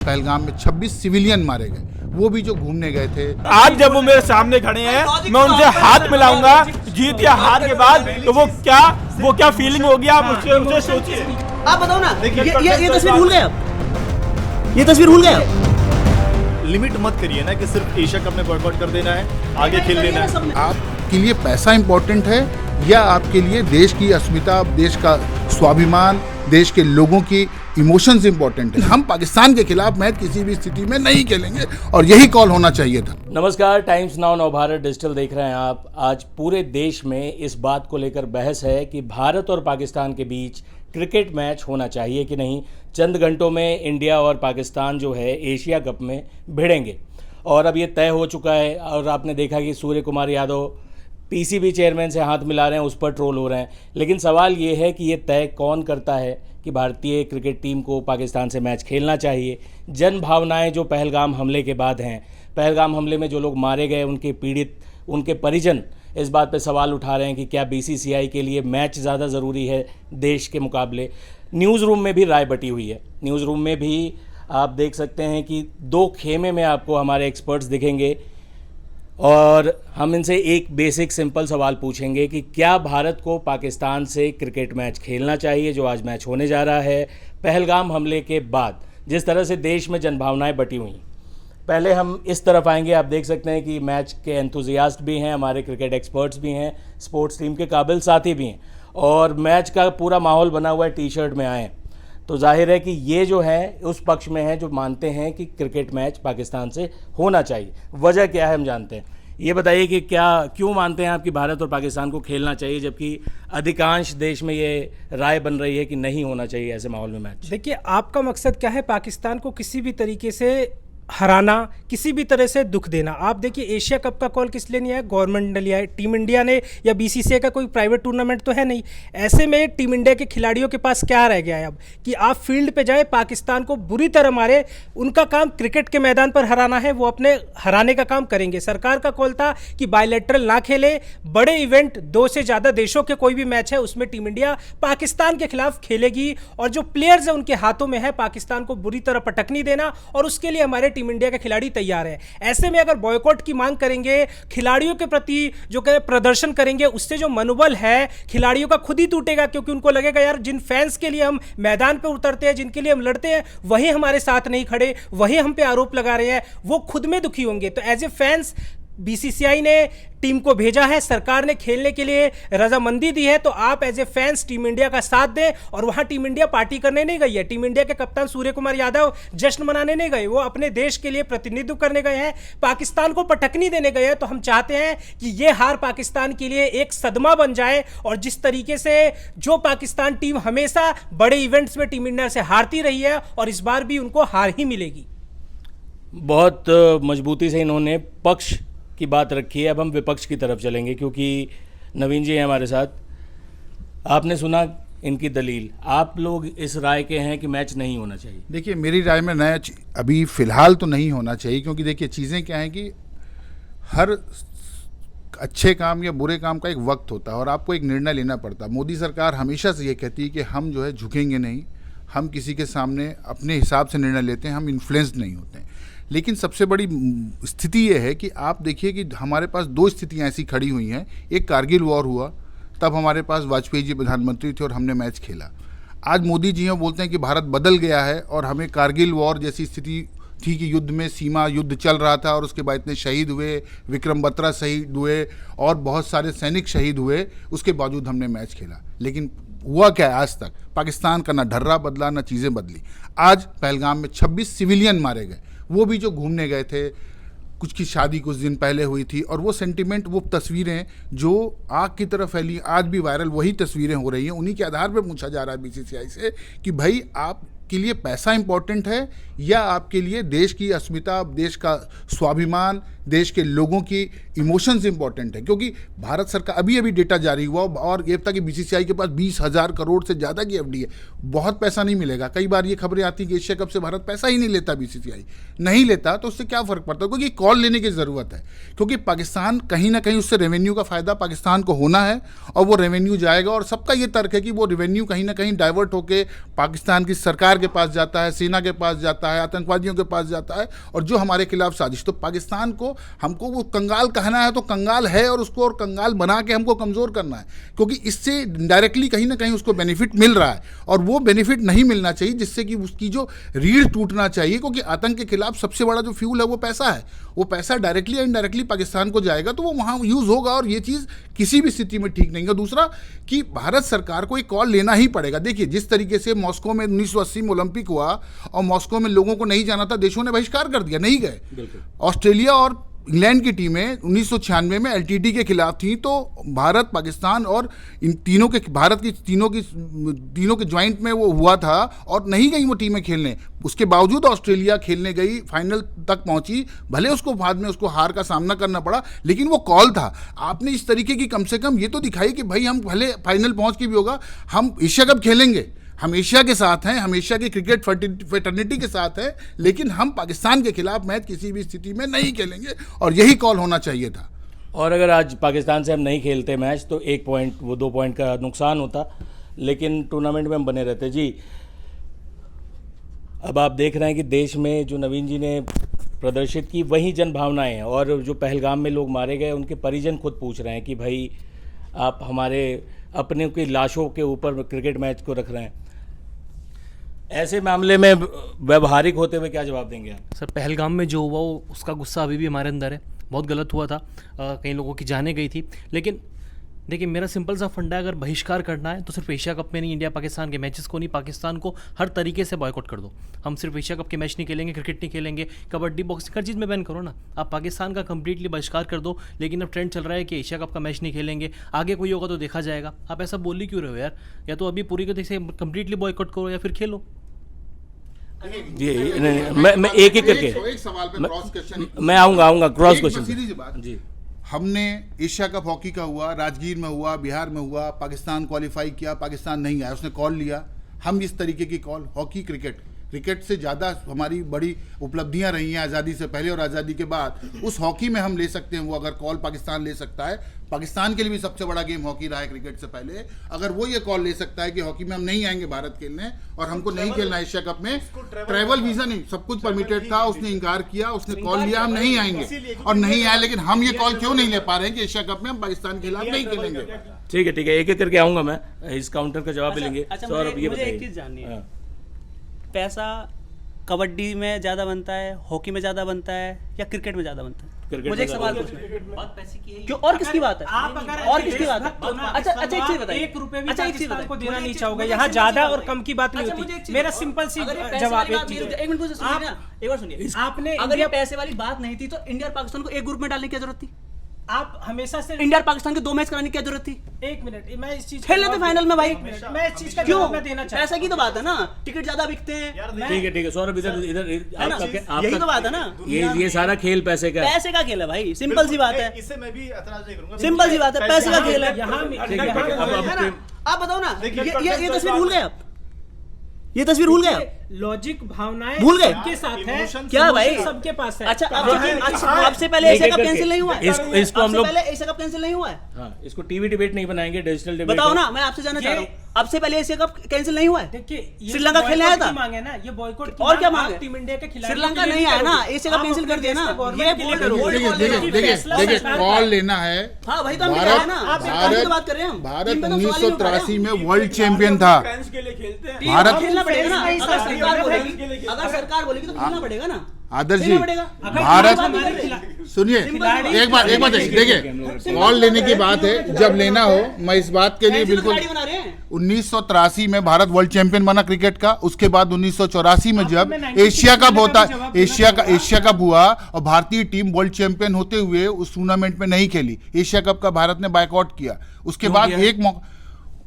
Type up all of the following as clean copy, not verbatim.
पहलगाम में 26 सिविलियन मारे गए, वो भी जो घूमने गए थे। आज जब वो मेरे सामने खड़े हैं, मैं उनसे हाथ मिलाऊंगा जीत या हार के बाद, तो वो क्या फीलिंग होगी, आप उससे सोचिए। आप बताओ ना, ये तस्वीर भूल गए आप? ये तस्वीर भूल गए आप? लिमिट मत करिए ना कि सिर्फ एशिया कप में बॉयकॉट कर देना है, आगे खेल लेना है। आपके लिए पैसा इंपॉर्टेंट है या आपके लिए देश की अस्मिता, देश का स्वाभिमान, देश के लोगों की इमोशंस इंपॉर्टेंट है? हम पाकिस्तान के खिलाफ मैच किसी भी स्थिति में नहीं खेलेंगे और यही कॉल होना चाहिए था। नमस्कार, टाइम्स नाउ नवभारत डिजिटल देख रहे हैं आप। आज पूरे देश में इस बात को लेकर बहस है कि भारत और पाकिस्तान के बीच क्रिकेट मैच होना चाहिए कि नहीं। चंद घंटों में इंडिया और पाकिस्तान जो है एशिया कप में भिड़ेंगे और अब ये तय हो चुका है। और आपने देखा कि सूर्य कुमार यादव पीसीबी चेयरमैन से हाथ मिला रहे हैं, उस पर ट्रोल हो रहे हैं। लेकिन सवाल ये है कि ये तय कौन करता है कि भारतीय क्रिकेट टीम को पाकिस्तान से मैच खेलना चाहिए। जन भावनाएं जो पहलगाम हमले के बाद हैं, पहलगाम हमले में जो लोग मारे गए, उनके पीड़ित, उनके परिजन इस बात पे सवाल उठा रहे हैं कि क्या बीसीसीआई के लिए मैच ज़्यादा ज़रूरी है देश के मुकाबले। न्यूज़ रूम में भी राय बटी हुई है। न्यूज़ रूम में भी आप देख सकते हैं कि दो खेमे में आपको हमारे एक्सपर्ट्स दिखेंगे और हम इनसे एक बेसिक सिंपल सवाल पूछेंगे कि क्या भारत को पाकिस्तान से क्रिकेट मैच खेलना चाहिए, जो आज मैच होने जा रहा है पहलगाम हमले के बाद, जिस तरह से देश में जनभावनाएं बटी हुई। पहले हम इस तरफ आएंगे। आप देख सकते हैं कि मैच के एंथुजियास्ट भी हैं, हमारे क्रिकेट एक्सपर्ट्स भी हैं, स्पोर्ट्स टीम के काबिल साथी भी हैं और मैच का पूरा माहौल बना हुआ है, टी शर्ट में आए। तो जाहिर है कि ये जो है उस पक्ष में है जो मानते हैं कि क्रिकेट मैच पाकिस्तान से होना चाहिए। वजह क्या है हम जानते हैं। ये बताइए कि क्यों मानते हैं आप कि भारत और पाकिस्तान को खेलना चाहिए, जबकि अधिकांश देश में ये राय बन रही है कि नहीं होना चाहिए ऐसे माहौल में मैच। देखिए, आपका मकसद क्या है? पाकिस्तान को किसी भी तरीके से हराना, किसी भी तरह से दुख देना। आप देखिए, एशिया कप का कॉल किस लिए नहीं आया? गवर्नमेंट ने लिया है, टीम इंडिया ने, या बीसीसीआई का कोई प्राइवेट टूर्नामेंट तो है नहीं। ऐसे में टीम इंडिया के खिलाड़ियों के पास क्या रह गया है अब कि आप फील्ड पे जाए, पाकिस्तान को बुरी तरह मारे। उनका काम क्रिकेट के मैदान पर हराना है, वो अपने हराने का काम करेंगे। सरकार का कॉल था कि बायलैटरल ना खेले, बड़े इवेंट, 2 से ज़्यादा देशों के कोई भी मैच है उसमें टीम इंडिया पाकिस्तान के खिलाफ खेलेगी और जो प्लेयर्स है उनके हाथों में है पाकिस्तान को बुरी तरह पटकनी देना, और उसके लिए हमारे टीम इंडिया के खिलाड़ी तैयार है। ऐसे में अगर बॉयकॉट की मांग करेंगे, खिलाड़ियों के प्रति जो प्रदर्शन करेंगे, उससे जो मनोबल है खिलाड़ियों का खुद ही टूटेगा, क्योंकि उनको लगेगा यार जिन फैंस के लिए हम मैदान पे उतरते हैं, जिनके लिए हम लड़ते हैं, वही हमारे साथ नहीं खड़े, वही हम पे आरोप लगा रहे हैं, वो खुद में दुखी होंगे। तो एज ए फैंस बीसीसीआई ने टीम को भेजा है, सरकार ने खेलने के लिए रजामंदी दी है, तो आप as a fans team India का साथ दें। और वहां टीम इंडिया पार्टी करने नहीं गई है, टीम इंडिया के कप्तान सूर्य कुमार यादव जश्न मनाने नहीं गए, वो अपने देश के लिए प्रतिनिधित्व करने गए हैं, पाकिस्तान को पटकनी देने गए हैं। तो हम चाहते हैं कि ये हार पाकिस्तान के लिए एक सदमा बन जाए, और जिस तरीके से जो पाकिस्तान टीम हमेशा बड़े इवेंट्स में टीम इंडिया से हारती रही है, और इस बार भी उनको हार ही मिलेगी। बहुत मजबूती से इन्होंने पक्ष की बात रखी है। अब हम विपक्ष की तरफ चलेंगे क्योंकि नवीन जी हैं हमारे साथ। आपने सुना इनकी दलील, आप लोग इस राय के हैं कि मैच नहीं होना चाहिए। देखिए, मेरी राय में मैच अभी फ़िलहाल तो नहीं होना चाहिए, क्योंकि देखिए चीज़ें क्या हैं कि हर अच्छे काम या बुरे काम का एक वक्त होता है और आपको एक निर्णय लेना पड़ता है। मोदी सरकार हमेशा से ये कहती है कि हम जो है झुकेंगे नहीं, हम किसी के सामने अपने हिसाब से निर्णय लेते हैं, हम इन्फ्लुएंस नहीं होते हैं। लेकिन सबसे बड़ी स्थिति ये है कि आप देखिए कि हमारे पास 2 स्थितियाँ ऐसी खड़ी हुई हैं। एक कारगिल वॉर हुआ, तब हमारे पास वाजपेयी जी प्रधानमंत्री थे और हमने मैच खेला। आज मोदी जी हैं बोलते हैं कि भारत बदल गया है और हमें कारगिल वॉर जैसी स्थिति थी कि युद्ध में सीमा युद्ध चल रहा था और उसके बाद इतने शहीद हुए, विक्रम बत्रा शहीद हुए और बहुत सारे सैनिक शहीद हुए, उसके बावजूद हमने मैच खेला। लेकिन हुआ क्या है? आज तक पाकिस्तान का ना ढर्रा बदला, ना चीज़ें बदली। आज पहलगाम में 26 सिविलियन मारे गए, वो भी जो घूमने गए थे, कुछ की शादी कुछ दिन पहले हुई थी, और वो सेंटिमेंट, वो तस्वीरें जो आग की तरह फैली, आज भी वायरल वही तस्वीरें हो रही हैं। उन्हीं के आधार पर पूछा जा रहा है बीसीसीआई से कि भाई आपके लिए पैसा इंपॉर्टेंट है या आपके लिए देश की अस्मिता, देश का स्वाभिमान, देश के लोगों की इमोशंस इंपॉर्टेंट है, क्योंकि भारत सरकार अभी अभी डेटा जारी हुआ और ये था कि बीसीसीआई के पास 20,000 करोड़ से ज़्यादा की एफडी है, बहुत पैसा नहीं मिलेगा। कई बार ये खबरें आती हैं कि एशिया कप से भारत पैसा ही नहीं लेता, बीसीसीआई नहीं लेता, तो उससे क्या फ़र्क पड़ता है, क्योंकि कॉल लेने की ज़रूरत है, क्योंकि पाकिस्तान कहीं ना कहीं उससे रेवेन्यू का फ़ायदा पाकिस्तान को होना है और वो रेवेन्यू जाएगा। और सबका ये तर्क है कि वो रेवेन्यू कहीं ना कहीं डाइवर्ट होकर पाकिस्तान की सरकार के पास जाता है, सेना के पास जाता है, आतंकवादियों के पास जाता है, और जो हमारे खिलाफ साजिश। तो पाकिस्तान को हमको वो कंगाल कहना है तो कंगाल है, और उसको और कंगाल बना के हमको कमज़ोर करना है, क्योंकि इससे डायरेक्टली कहीं ना कहीं उसको बेनिफिट मिल रहा है, और वो बेनिफिट नहीं मिलना चाहिए, जिससे कि उसकी जो रीढ़ टूटना चाहिए, क्योंकि आतंक के खिलाफ सबसे बड़ा जो फ्यूल है वो पैसा है। वो पैसा डायरेक्टली या इनडायरेक्टली पाकिस्तान को जाएगा तो वो वहाँ यूज़ होगा, और ये चीज़ किसी भी स्थिति में ठीक नहीं है। दूसरा कि भारत सरकार को एक कॉल लेना ही पड़ेगा। देखिए, जिस तरीके से मॉस्को में 1980 में ओलंपिक हुआ और मॉस्को में लोगों को नहीं जाना था, देशों ने बहिष्कार कर दिया, नहीं गए। ऑस्ट्रेलिया और इंग्लैंड की टीमें 1996 में एलटीटी के खिलाफ थी, तो भारत, पाकिस्तान और इन तीनों के, भारत की तीनों के ज्वाइंट में वो हुआ था, और नहीं गई वो टीमें खेलने। उसके बावजूद ऑस्ट्रेलिया खेलने गई, फाइनल तक पहुंची, भले उसको बाद में उसको हार का सामना करना पड़ा, लेकिन वो कॉल था। आपने इस तरीके की कम से कम ये तो दिखाई कि भाई हम भले फाइनल पहुंच के भी होगा, हम एशिया कप खेलेंगे, हम एशिया के साथ हैं, हम एशिया की क्रिकेट फ्रेटर्निटी के साथ हैं, लेकिन हम पाकिस्तान के खिलाफ मैच किसी भी स्थिति में नहीं खेलेंगे, और यही कॉल होना चाहिए था। और अगर आज पाकिस्तान से हम नहीं खेलते मैच तो 1 पॉइंट, वो 2 पॉइंट का नुकसान होता, लेकिन टूर्नामेंट में हम बने रहते। जी, अब आप देख रहे हैं कि देश में जो नवीन जी ने प्रदर्शित की वही जन भावनाएँ हैं, और जो पहलगाम में लोग मारे गए उनके परिजन खुद पूछ रहे हैं कि भाई आप हमारे अपने की लाशों के ऊपर क्रिकेट मैच को रख रहे हैं। ऐसे मामले में व्यवहारिक होते हुए क्या जवाब देंगे आप? सर, पहलगाम में जो हुआ वो उसका गुस्सा अभी भी हमारे अंदर है, बहुत गलत हुआ था, कई लोगों की जानें गई थी। लेकिन देखिए, मेरा सिंपल सा फंडा है, अगर बहिष्कार करना है तो सिर्फ एशिया कप में नहीं, इंडिया पाकिस्तान के मैचेस को नहीं, पाकिस्तान को हर तरीके से बॉयकॉट कर दो। हम सिर्फ एशिया कप के मैच नहीं खेलेंगे, क्रिकेट नहीं खेलेंगे, कबड्डी, बॉक्सिंग, हर चीज़ में बैन करो ना। आप पाकिस्तान का कंप्लीटली बहिष्कार कर दो, लेकिन अब ट्रेंड चल रहा है कि एशिया कप का मैच नहीं खेलेंगे, आगे कोई होगा तो देखा जाएगा। आप ऐसा बोल ही क्यों रहे हो यार? या तो अभी पूरी तरह से कंप्लीटली बॉयकॉट करो या फिर खेलो। जी, मैं एक एक करके एक सवाल पे क्रॉस क्वेश्चन, मैं आऊँगा क्रॉस क्वेश्चन। सीधी सी बात जी, हमने एशिया कप हॉकी का हुआ, राजगीर में हुआ, बिहार में हुआ, पाकिस्तान क्वालिफाई किया, पाकिस्तान नहीं आया, उसने कॉल लिया। हम इस तरीके की कॉल, हॉकी, क्रिकेट से ज़्यादा हमारी बड़ी उपलब्धियां रही हैं आज़ादी से पहले और आज़ादी के बाद। उस हॉकी में हम ले सकते हैं वो, अगर कॉल पाकिस्तान ले सकता है, पाकिस्तान के लिए भी सबसे बड़ा गेम हॉकी रहा है क्रिकेट से पहले, अगर वो ये कॉल ले सकता है कि हॉकी में हम नहीं आएंगे भारत खेलने और हमको नहीं खेलना एशिया कप में, ट्रैवल वीज़ा नहीं, सब कुछ परमिटेड था, उसने इनकार किया, उसने कॉल लिया हम नहीं आएंगे और नहीं आए, लेकिन हम ये कॉल क्यों नहीं ले पा रहे हैं कि एशिया कप में हम पाकिस्तान के खिलाफ नहीं खेलेंगे? ठीक है, एक एक करके आऊँगा मैं, इस काउंटर का जवाब भी लेंगे। अच्छा, मुझे एक चीज़ जाननी है, पैसा कबड्डी में ज़्यादा बनता है, हॉकी में ज़्यादा बनता है, या क्रिकेट में ज़्यादा बनता है? मुझे एक सवाल पूछना है, बात पैसे की है क्यों, और किसकी बात है? आप अगर और किसकी बात है? अच्छा, एक चीज बताइए, 1 रुपए भी पाकिस्तान को देना नहीं चाहोगे? यहाँ ज्यादा और कम की बात नहीं होती। मेरा सिंपल सी जवाब है, एक मिनट मुझे सुनिए ना, एक बार सुनिए। आपने अगर ये पैसे वाली बात नहीं थी तो इंडिया और पाकिस्तान को एक ग्रुप में डालने की जरूरत थी? आप हमेशा से इंडिया और पाकिस्तान के 2 मैच कराने की क्या जरूरत थी? 1 मिनट, मैं इस चीज खेल लेते फाइनल में भाई, मैं इस चीज का क्यों? जवाब मैं देना चाहता हूं। पैसा की तो बात है ना, टिकट ज्यादा बिकते हैं। ठीक है, सौरभ इधर यही तो बात है ना, ये सारा खेल पैसे का है। पैसे का खेल है भाई, सिंपल सी बात है, इससे मैं भी एतराज नहीं करूंगा, सिंपल सी बात है, पैसे का खेल है। आप बताओ ना, ये तस्वीर भूल गए आप? ये तस्वीर भूल गए आप? लॉजिक, भावनाएं भूल गए? सबके साथ है, क्या भाई? सबके पास है। अच्छा, आपसे पहले एशिया कप कैंसिल नहीं हुआ है? इसको हम लोग पहले एशिया कप कैंसिल नहीं हुआ है? हाँ, इसको टीवी डिबेट नहीं बनाएंगे, डिजिटल डिबेट। बताओ ना, मैं आपसे जानना चाह रहा हूँ, आपसे पहले एशिया कप कैंसिल नहीं हुआ है? देखिए, श्रीलंका खेलने आया था, मांगे ना, ये बॉयकॉट की और क्या मांग मांगे? टीम इंडिया के खिलाफ श्रीलंका नहीं आया ना, एशिया कप कैंसिल कर दिया ना, ये बोल देखिए कॉल लेना है। हाँ भाई, तो हम कह रहे हैं ना, भारत बात कर रहे हैं हम। भारत 1983 में वर्ल्ड चैंपियन था। भारत खेलना पड़ेगा ना, अगर सरकार बोलेगी तो खेलना पड़ेगा ना। आदर्श जी, भारत सुनिए, एक बात देखिए, कॉल लेने की बात है, जब लेना हो, मैं इस बात के लिए बिल्कुल 1983 में भारत वर्ल्ड चैंपियन बना क्रिकेट का, उसके बाद 1984 में जब एशिया कप होता, एशिया कप हुआ और भारतीय टीम वर्ल्ड चैंपियन होते हुए उस टूर्नामेंट में नहीं खेली, एशिया कप का भारत ने बायकॉट किया। उसके बाद एक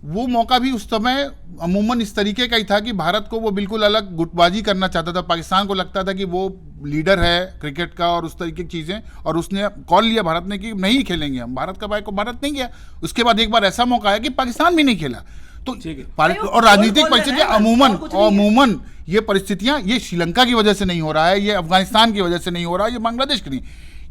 वो मौका भी उस समय अमूमन इस तरीके का ही था कि भारत को वो बिल्कुल अलग गुटबाजी करना चाहता था। पाकिस्तान को लगता था कि वो लीडर है क्रिकेट का और उस तरीके की चीज़ें, और उसने कॉल लिया भारत ने कि नहीं खेलेंगे हम। भारत का भाई को भारत नहीं गया। उसके बाद एक बार ऐसा मौका आया कि पाकिस्तान भी नहीं खेला। तो और राजनीतिक परिस्थितियाँ अमूमन ये परिस्थितियाँ ये श्रीलंका की वजह से नहीं हो रहा है, ये अफगानिस्तान की वजह से नहीं हो रहा है, ये बांग्लादेश की नहीं।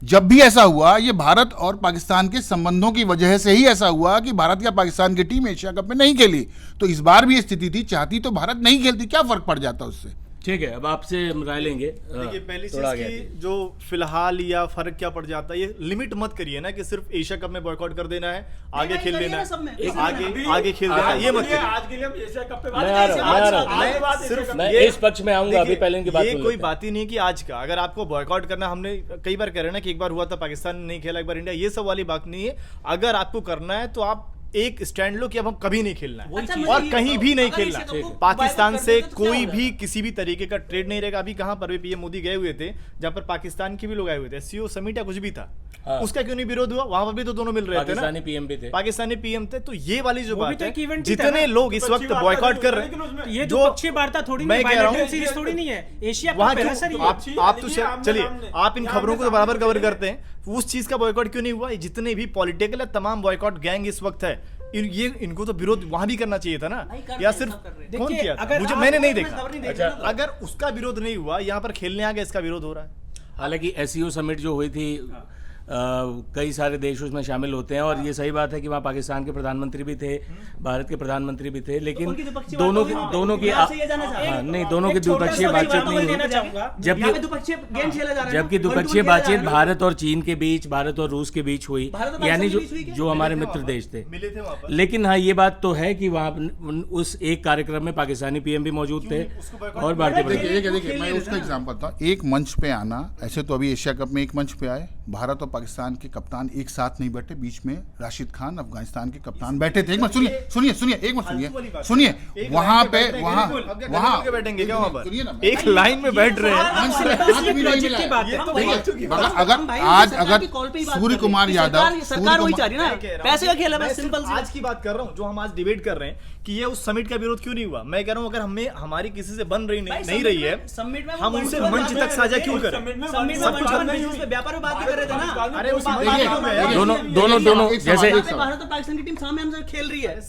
जब भी ऐसा हुआ ये भारत और पाकिस्तान के संबंधों की वजह से ही ऐसा हुआ कि भारत या पाकिस्तान की टीम एशिया कप में नहीं खेली। तो इस बार भी ये स्थिति थी, चाहती तो भारत नहीं खेलती, क्या फर्क पड़ जाता उससे। ठीक है, अब आपसे राय लेंगे। देखिए पहली चीज की जो फिलहाल या फर्क क्या पड़ जाता है, ये लिमिट मत करिए ना कि सिर्फ एशिया कप में बॉयकॉट कर देना है, आगे खेल लेना है, आगे खेल देना है, ये मत करिए। आज के लिए हम एशिया कप पे सिर्फ मैं इस पक्ष में आऊंगा, अभी पहले इनकी बात ये कोई बात ही नहीं कि आज का अगर आपको बॉयकॉट करना, हमने कई बार कह रहे ना कि एक बार हुआ था पाकिस्तान ने नहीं खेला, एक बार इंडिया, ये सब वाली बात नहीं है। अगर आपको करना है तो आप एक स्टैंड लो कि अब हम कभी नहीं खेलना है और कहीं भी नहीं खेलना। पाकिस्तान से कोई भी किसी भी तरीके का ट्रेड नहीं रहेगा। अभी कहां पर भी पीएम मोदी गए हुए थे जहां पर पाकिस्तान के भी लोग आए हुए थे, सीओ समिट या कुछ भी था, उसका क्यों नहीं विरोध हुआ? वहां पर भी तो दोनों मिल रहे थे ना, पाकिस्तानी पीएम थे। तो ये वाली जो बात है, जितने लोग इस वक्त बॉयकॉट कर रहे हैं, ये जो पक्षीय वार्ता थोड़ी मैं कह रहा हूं सीरीज थोड़ी नहीं है, एशिया वहां कप है सर। आप तो चलिए, आप इन खबरों को तो बराबर कवर करते हैं, उस चीज का बॉयकॉट क्यों नहीं हुआ? जितने भी पॉलिटिकल तमाम बॉयकॉट गैंग इस वक्त है, इनको तो विरोध वहां भी करना चाहिए था ना, या सिर्फ कौन किया था? मुझे मैंने नहीं देखा। अगर उसका विरोध नहीं हुआ, यहाँ पर खेलने आ गए, इसका विरोध हो रहा है। हालांकि एससीओ समिट जो हुई थी, कई सारे देश उसमें शामिल होते हैं, और ये सही बात है कि वहाँ पाकिस्तान के प्रधानमंत्री भी थे, भारत के प्रधानमंत्री भी थे, लेकिन दोनों की नहीं, दोनों की द्विपक्षीय बातचीत नहीं हुई। जबकि द्विपक्षीय बातचीत भारत और चीन के बीच, भारत और रूस के बीच हुई, यानी जो हमारे मित्र देश थे। लेकिन हाँ, ये बात तो है कि वहाँ उस एक कार्यक्रम में पाकिस्तानी पीएम भी मौजूद थे और भारतीय। देखिए मैं उसका एग्जाम्पल था, एक मंच पे आना, ऐसे तो अभी एशिया कप में एक मंच पे आए, भारत और पाकिस्तान के कप्तान एक साथ नहीं बैठे, बीच में राशिद खान अफगानिस्तान के कप्तान बैठे थे। एक मिनट सुनिए, एक मिनट सुनिए, वहां पे वहां बैठेंगे क्या? वहां पर एक लाइन में बैठ रहे हैं। अगर सूर्य कुमार यादव, सरकार वही चाह रही है ना, पैसे का खेल है, सिंपल। आज की बात कर रहा हूँ, जो हम आज डिबेट कर रहे हैं कि ये उस समिट का विरोध क्यों नहीं हुआ। मैं कह रहा हूँ अगर हमें हमारी किसी से बन रही नहीं रही है, हम उनसे मंच तक साझा क्यों करें? व्यापार में बात कर रहे थे ना। अरे दोनों जैसे भारत और पाकिस्तान की टीम सामने हमसे खेल रही है। एक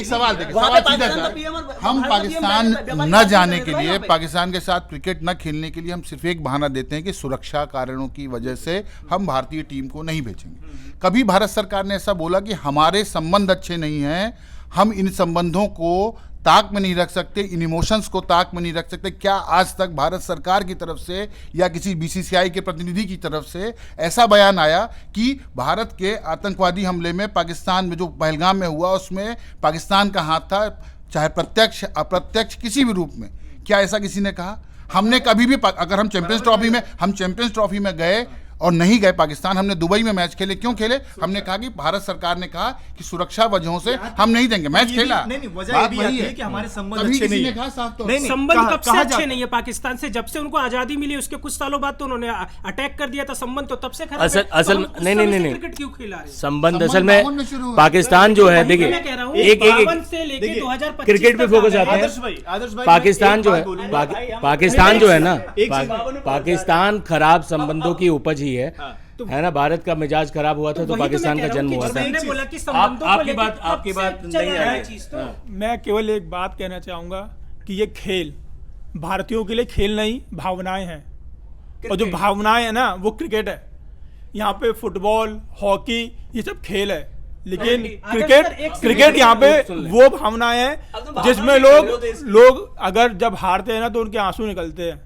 सवाल देखिए, सवाल सीधा था, हम पाकिस्तान न जाने के लिए, पाकिस्तान के साथ क्रिकेट न खेलने के लिए हम सिर्फ एक बहाना देते हैं कि सुरक्षा कारणों की वजह से हम भारतीय टीम को नहीं भेजेंगे। कभी भारत सरकार ने ऐसा बोला कि हमारे संबंध अच्छे नहीं हैं, हम इन संबंधों को ताक में नहीं रख सकते, इन इमोशंस को ताक में नहीं रख सकते? क्या आज तक भारत सरकार की तरफ से या किसी बीसीसीआई के प्रतिनिधि की तरफ से ऐसा बयान आया कि भारत के आतंकवादी हमले में पाकिस्तान में जो पहलगाम में हुआ उसमें पाकिस्तान का हाथ था, चाहे प्रत्यक्ष अप्रत्यक्ष किसी भी रूप में? क्या ऐसा किसी ने कहा? हमने कभी भी, अगर हम चैंपियंस ट्रॉफी में गए और नहीं गए पाकिस्तान, हमने दुबई में मैच खेले, क्यों खेले? हमने कहा कि भारत सरकार ने कहा कि सुरक्षा वजहों से हम नहीं देंगे, मैच खेला। बात वही है कि हमारे संबंध अच्छे नहीं है। संबंध कब से अच्छे नहीं है पाकिस्तान से? जब से उनको आजादी मिली उसके कुछ सालों बाद तो उन्होंने अटैक कर दिया था, संबंध तो तब से खराब है। असल नहीं, क्रिकेट क्यों खिला रहे? संबंध असल में पाकिस्तान जो है, देखिए एक से लेके 2025 क्रिकेट पे फोकस आता है। पाकिस्तान जो है ना, पाकिस्तान खराब संबंधों की उपज ही है ना। भारत का मिजाज खराब हुआ था तो पाकिस्तान का जन्म हुआ था। आपकी बात नहीं है। मैं केवल एक बात कहना चाहूंगा कि ये खेल भारतीयों के लिए खेल नहीं, भावनाएं हैं, और जो भावनाएं है ना वो क्रिकेट है। यहाँ पे फुटबॉल, हॉकी, ये सब खेल है, लेकिन क्रिकेट यहाँ पे वो भावनाएं हैं जिसमें लोग अगर जब हारते हैं ना तो उनके आंसू निकलते हैं।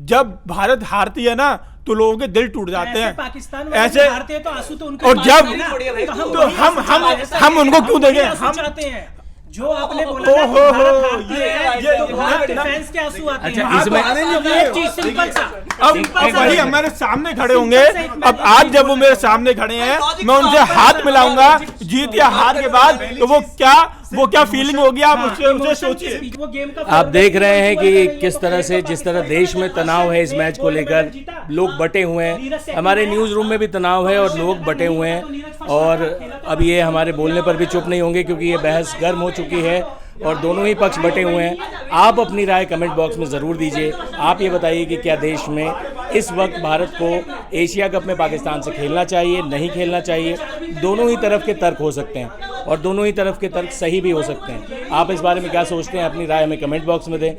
जब भारत हारती है ना तो लोगों के दिल टूट जाते हैं। पाकिस्तान ऐसे हारते हैं तो आंसू तो उनके, और जब तो हम उनको क्यों देंगे? हम चाहते हैं जो आपने बोला ये फैंस के आंसू आते हैं। एक चीज सिंपल सा, अब वही हमारे सामने खड़े होंगे। अब आज जब वो मेरे सामने खड़े हैं, मैं उनसे हाथ मिलाऊंगा जीत या हार के बाद, तो वो क्या वो क्या फीलिंग होगी, आप उससे सोचिए। वो गेम का आप देख रहे हैं कि किस तरह से, जिस तरह देश में तनाव है इस मैच को लेकर, लोग बटे हुए हैं, हमारे न्यूज़ रूम में भी तनाव है और लोग बटे हुए हैं, और अब ये हमारे बोलने पर भी चुप नहीं होंगे क्योंकि ये बहस गर्म हो चुकी है और दोनों ही पक्ष बटे हुए हैं। आप अपनी राय कमेंट बॉक्स में ज़रूर दीजिए। आप ये बताइए कि क्या देश में इस वक्त भारत को एशिया कप में पाकिस्तान से खेलना चाहिए, नहीं खेलना चाहिए? दोनों ही तरफ के तर्क हो सकते हैं और दोनों ही तरफ के तर्क सही भी हो सकते हैं। आप इस बारे में क्या सोचते हैं? अपनी राय हमें कमेंट बॉक्स में दें।